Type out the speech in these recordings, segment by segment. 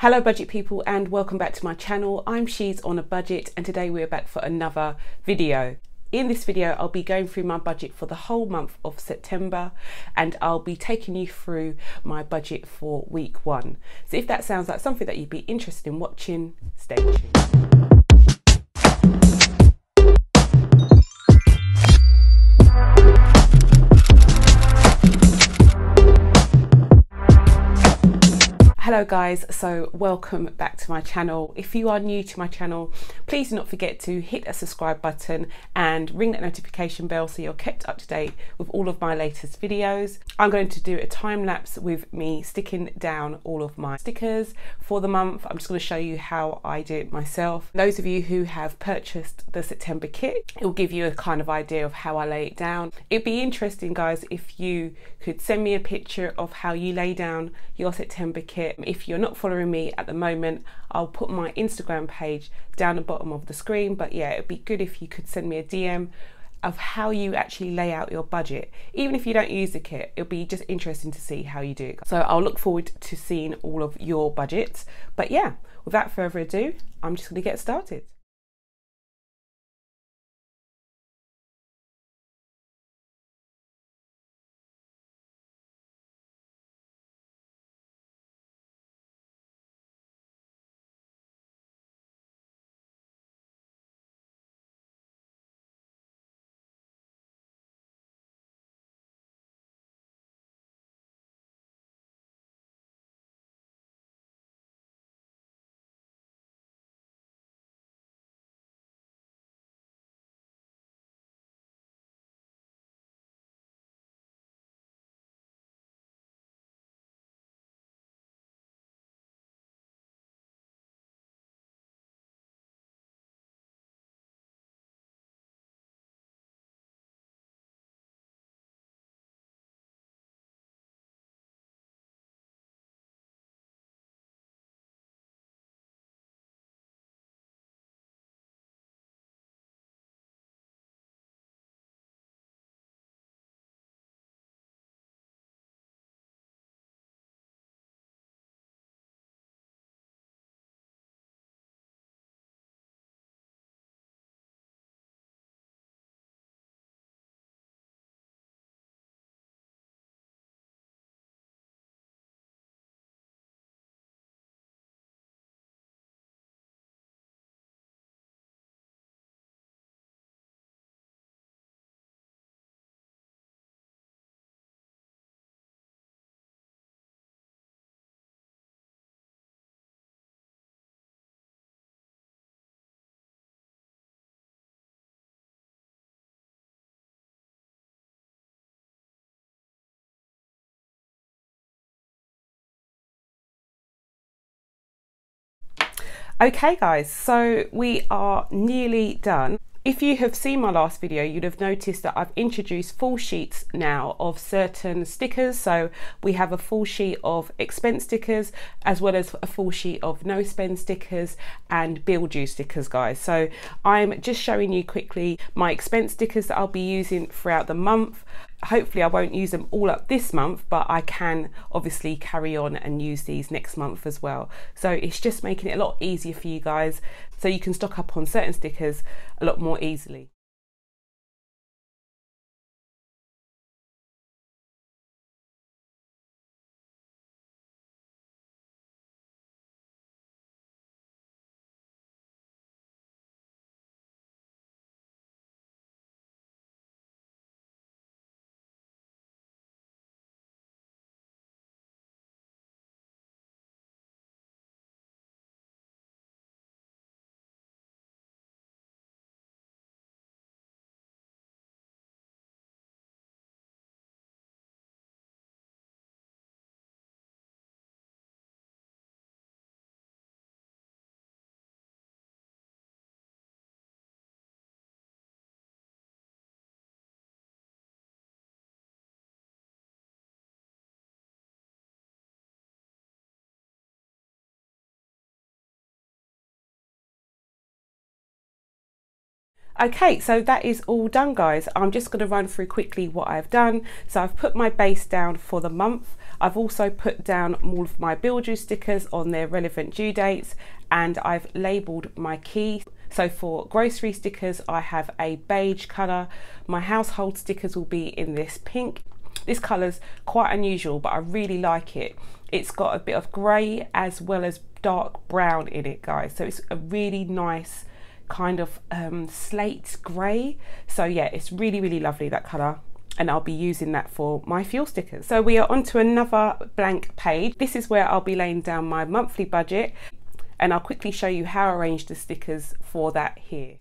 Hello budget people and welcome back to my channel. I'm She's on a Budget and today we're back for another video. In this video I'll be going through my budget for the whole month of September and I'll be taking you through my budget for week 1. So if that sounds like something that you'd be interested in watching, stay tuned. Hello guys, so welcome back to my channel. If you are new to my channel, please do not forget to hit a subscribe button and ring that notification bell so you're kept up to date with all of my latest videos. I'm going to do a time lapse with me sticking down all of my stickers for the month. I'm just going to show you how I do it myself. Those of you who have purchased the September kit, it will give you a kind of idea of how I lay it down. It'd be interesting guys if you could send me a picture of how you lay down your September kit. If you're not following me at the moment, I'll put my Instagram page down the bottom of the screen, but yeah, it'd be good if you could send me a DM of how you actually lay out your budget. Even if you don't use the kit, it'll be just interesting to see how you do it. So I'll look forward to seeing all of your budgets. But yeah, without further ado, I'm just going to get started. Okay guys, so we are nearly done. If you have seen my last video, you'd have noticed that I've introduced full sheets now of certain stickers. So we have a full sheet of expense stickers as well as a full sheet of no spend stickers and bill due stickers guys. So I'm just showing you quickly my expense stickers that I'll be using throughout the month. Hopefully I won't use them all up this month, but I can obviously carry on and use these next month as well. So it's just making it a lot easier for you guys so you can stock up on certain stickers a lot more easily. Okay, so that is all done guys. I'm just going to run through quickly what I've done. So I've put my base down for the month. I've also put down all of my bill due stickers on their relevant due dates, and I've labelled my key. So for grocery stickers, I have a beige colour. My household stickers will be in this pink. This colour's quite unusual, but I really like it. It's got a bit of grey as well as dark brown in it, guys. So it's a really nice kind of slate grey. So yeah, it's really, really lovely, that colour. And I'll be using that for my fuel stickers. So we are onto another blank page. This is where I'll be laying down my monthly budget, and I'll quickly show you how I arrange the stickers for that here.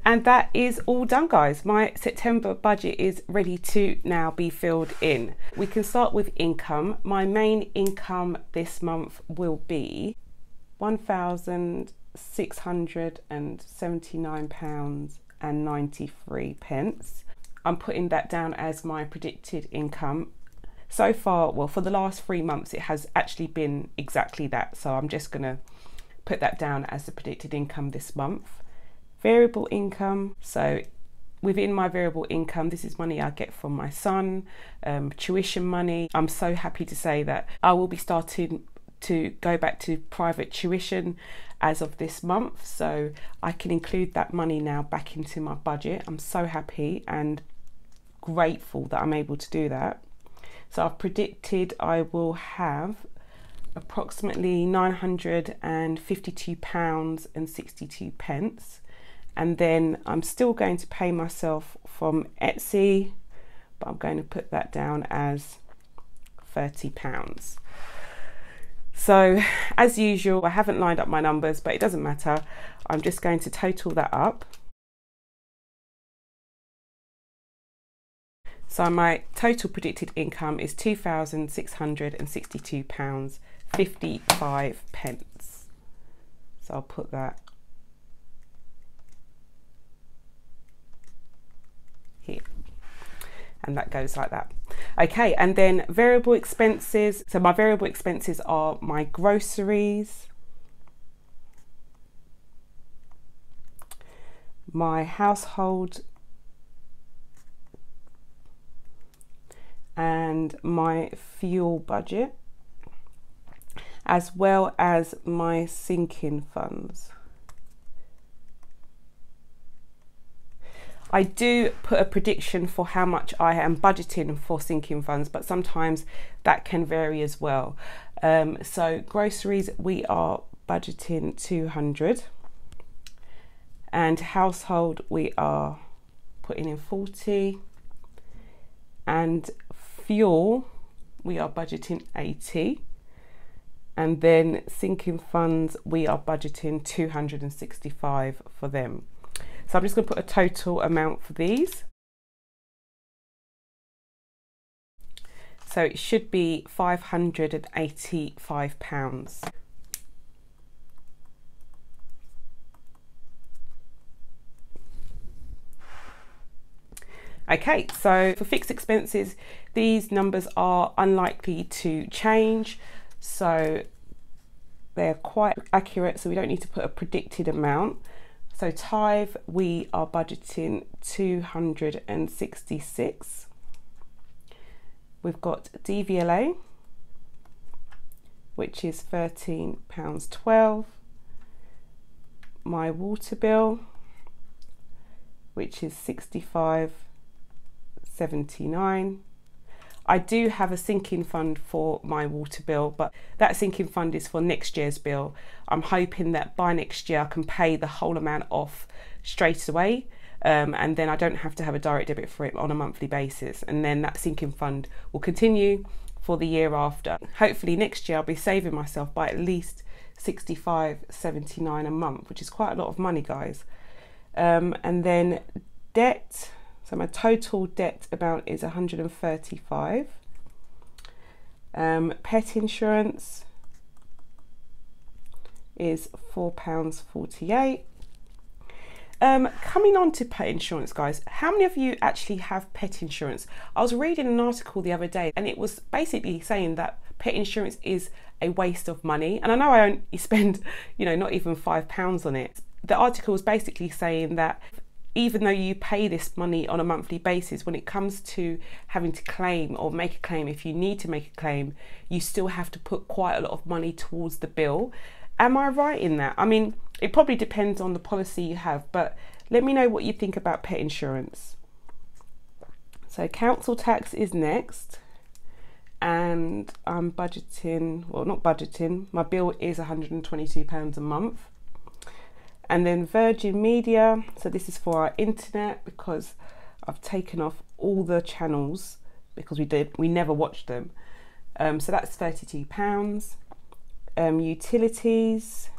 And that is all done, guys. My September budget is ready to now be filled in. We can start with income. My main income this month will be £1,679.93. I'm putting that down as my predicted income. So far, well, for the last 3 months, it has actually been exactly that. So I'm just gonna put that down as the predicted income this month. Variable income, so within my variable income, this is money I get from my son, tuition money. I'm so happy to say that I will be starting to go back to private tuition as of this month, so I can include that money now back into my budget. I'm so happy and grateful that I'm able to do that. So I've predicted I will have approximately £952.62. And then I'm still going to pay myself from Etsy, but I'm going to put that down as £30. So as usual, I haven't lined up my numbers, but it doesn't matter. I'm just going to total that up. So my total predicted income is £2,662.55. So I'll put that here, and that goes like that. Okay, and then variable expenses. So my variable expenses are my groceries, my household, and my fuel budget, as well as my sinking funds. I do put a prediction for how much I am budgeting for sinking funds, but sometimes that can vary as well. So groceries, we are budgeting 200, and household we are putting in 40, and fuel we are budgeting 80, and then sinking funds we are budgeting 265 for them. So I'm just going to put a total amount for these. So it should be £585. Okay, so for fixed expenses, these numbers are unlikely to change. So they're quite accurate, so we don't need to put a predicted amount. So tithe, we are budgeting 266. We've got DVLA, which is £13.12. My water bill, which is £65.79. I do have a sinking fund for my water bill, but that sinking fund is for next year's bill. I'm hoping that by next year I can pay the whole amount off straight away, and then I don't have to have a direct debit for it on a monthly basis, and then that sinking fund will continue for the year after. Hopefully next year I'll be saving myself by at least £65.79 a month, which is quite a lot of money, guys. And then debt. So my total debt amount is 135. Pet insurance is £4.48. Coming on to pet insurance, guys, how many of you actually have pet insurance? I was reading an article the other day and it was basically saying that pet insurance is a waste of money. And I know I only spend, not even £5 on it. The article was basically saying that even though you pay this money on a monthly basis, when it comes to having to claim or make a claim, if you need to make a claim, you still have to put quite a lot of money towards the bill. Am I right in that? I mean, it probably depends on the policy you have, but let me know what you think about pet insurance. So council tax is next, and I'm budgeting, well, not budgeting, my bill is £122 a month. And then Virgin Media, so this is for our internet, because I've taken off all the channels because we never watched them. So that's £32. Utilities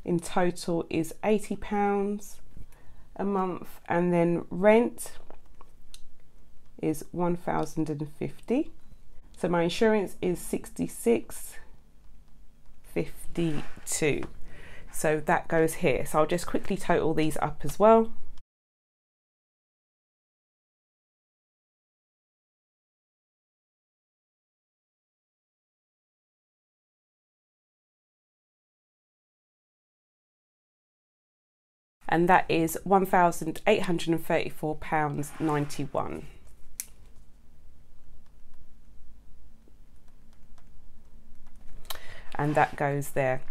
in total is £80 a month, and then rent is £1,050. So my insurance is £66.52. So that goes here. So I'll just quickly total these up as well. And that is £1,834.91. And that goes there.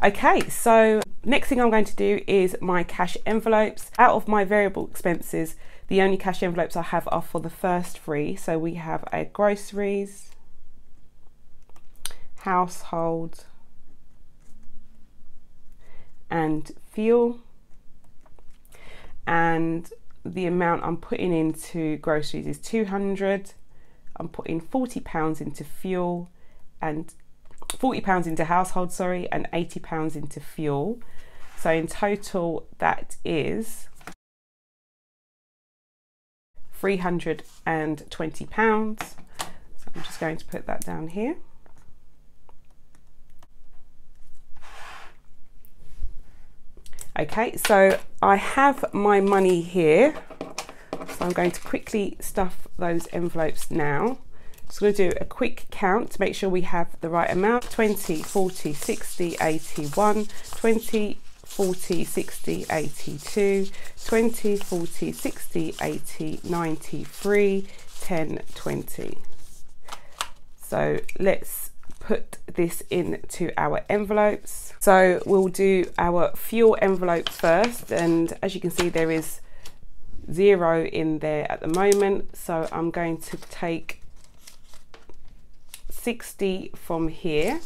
Okay, so next thing I'm going to do is my cash envelopes. Out of my variable expenses, the only cash envelopes I have are for the first three. So we have a groceries, household, and fuel. And the amount I'm putting into groceries is 200. I'm putting £40 into fuel, and £40 into household, sorry, and £80 into fuel. So in total that is £320. So I'm just going to put that down here. Okay, so I have my money here. So I'm going to quickly stuff those envelopes now. Just going to do a quick count to make sure we have the right amount. 20, 40, 60, 81, 20, 40, 60, 82, 20, 40, 60, 80, 93, 10, 20. So let's put this into our envelopes. So we'll do our fuel envelope first, and as you can see there is 0 in there at the moment. So I'm going to take 60 from here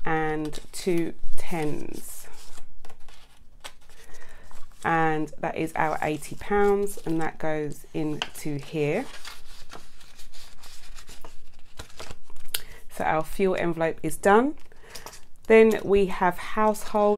and 2 10s, and that is our £80, and that goes into here. So our fuel envelope is done. Then we have household.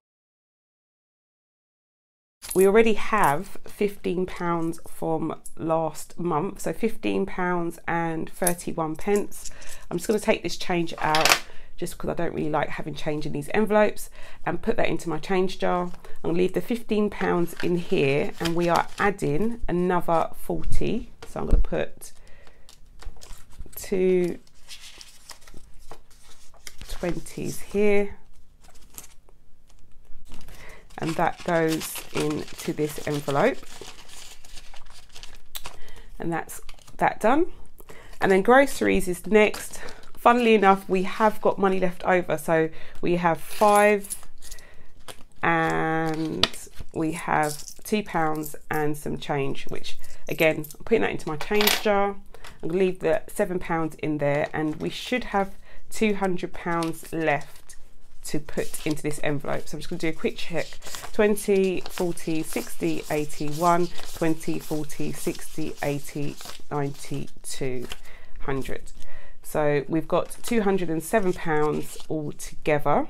We already have £15 from last month, so £15 and 31 pence. I'm just going to take this change out just because I don't really like having change in these envelopes, and put that into my change jar. I'm going to leave the £15 in here, and we are adding another 40. So I'm going to put 2 20s here, and that goes into this envelope, and that's that done. And then groceries is next. funnily enough, we have got money left over. So we have 5 and we have £2 and some change, which again, I'm putting that into my change jar. I'm gonna leave the £7 in there, and we should have £200 left to put into this envelope. So I'm just gonna do a quick check. 20, 40, 60, 80, 1, 20, 40, 60, 80, 90, 200. So we've got £207 all together,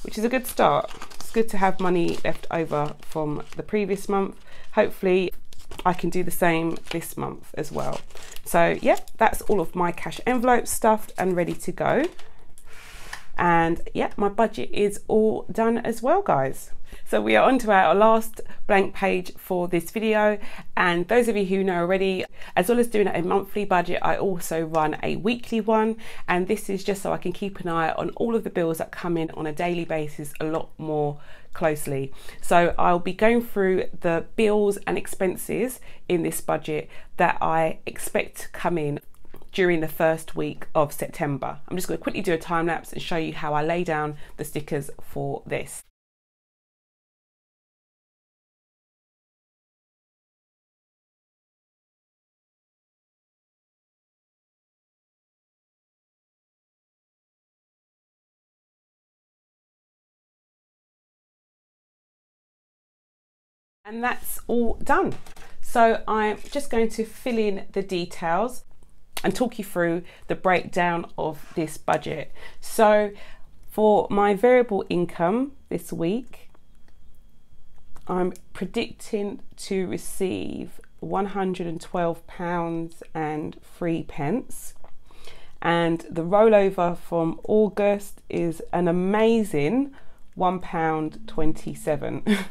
which is a good start. It's good to have money left over from the previous month. Hopefully I can do the same this month as well. So yeah, that's all of my cash envelopes stuffed and ready to go. And yeah, my budget is all done as well, guys. So we are on to our last blank page for this video. And those of you who know already, as well as doing a monthly budget, I also run a weekly one. And this is just so I can keep an eye on all of the bills that come in on a daily basis a lot more closely. So I'll be going through the bills and expenses in this budget that I expect to come in during the first week of September. I'm just going to quickly do a time lapse and show you how I lay down the stickers for this. And that's all done. So I'm just going to fill in the details and talk you through the breakdown of this budget. So for my variable income this week, I'm predicting to receive £112.03, and the rollover from August is an amazing £1.27.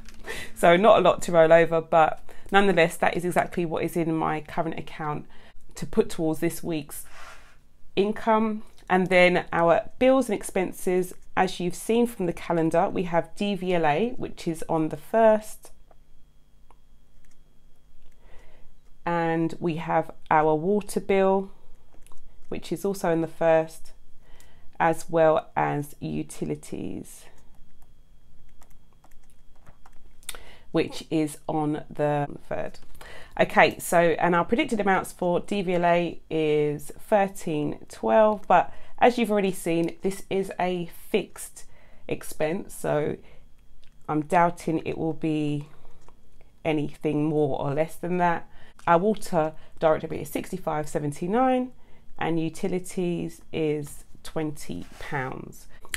So not a lot to roll over, but nonetheless, that is exactly what is in my current account to put towards this week's income. And then our bills and expenses, as you've seen from the calendar, we have DVLA, which is on the 1st, and we have our water bill, which is also on the 1st, as well as utilities, which is on the 3rd. Okay, so, and our predicted amounts for DVLA is 1312, but as you've already seen, this is a fixed expense, so I'm doubting it will be anything more or less than that. Our water direct debit is £65.79 and utilities is £20.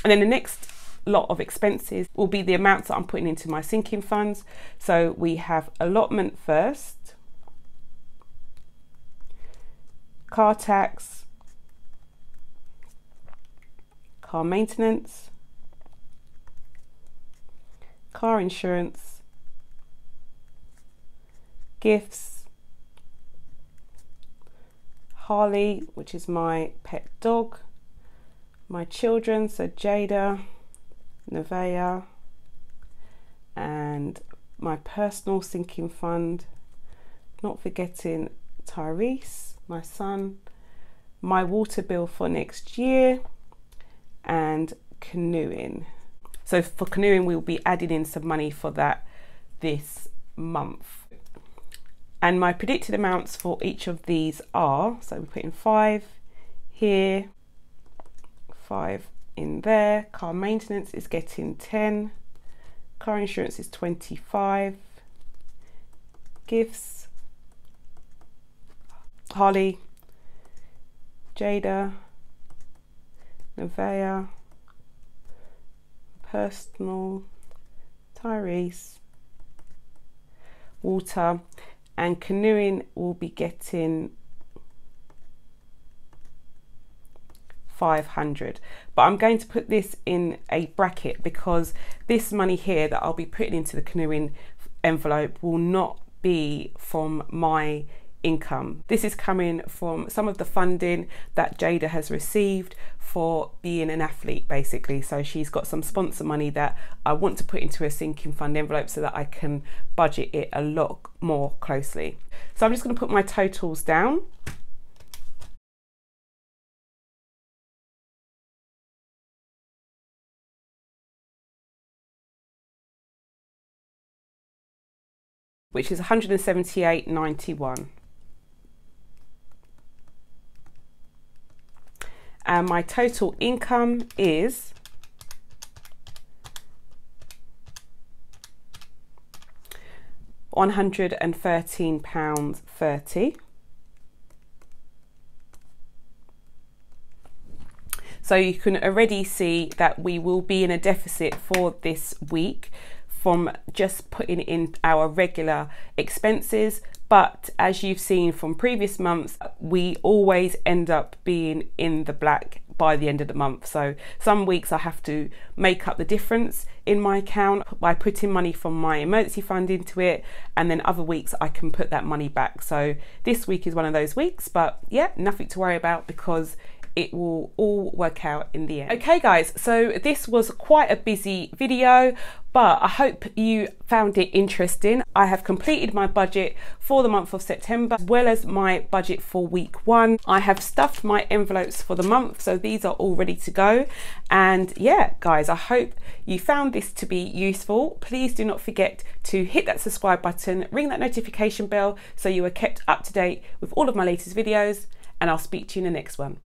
And then the next lot of expenses will be the amounts that I'm putting into my sinking funds. So we have allotment first, car tax, car maintenance, car insurance, gifts, Harley, which is my pet dog, my children, so Jada, Nevaeh, and my personal sinking fund, not forgetting Tyrese, my son, my water bill for next year, and canoeing. So for canoeing, we'll be adding in some money for that this month. And my predicted amounts for each of these are, so we're putting 5 here, 5 in there. Car maintenance is getting 10, car insurance is 25, gifts, Holly, Jada, Nevaeh, personal, Tyrese, water, and canoeing will be getting 500. But I'm going to put this in a bracket because this money here that I'll be putting into the canoeing envelope will not be from my income. This is coming from some of the funding that Jada has received for being an athlete, basically. So she's got some sponsor money that I want to put into a sinking fund envelope so that I can budget it a lot more closely. So I'm just going to put my totals down. which is £178.91. And my total income is £113.30. So you can already see that we will be in a deficit for this week from just putting in our regular expenses. But as you've seen from previous months, we always end up being in the black by the end of the month. So some weeks I have to make up the difference in my account by putting money from my emergency fund into it, and then other weeks I can put that money back. So this week is one of those weeks, but yeah, nothing to worry about because it will all work out in the end. Okay guys, so this was quite a busy video, but I hope you found it interesting. I have completed my budget for the month of September, as well as my budget for week 1. I have stuffed my envelopes for the month, so these are all ready to go. And yeah, guys, I hope you found this to be useful. Please do not forget to hit that subscribe button, ring that notification bell so you are kept up to date with all of my latest videos, and I'll speak to you in the next one.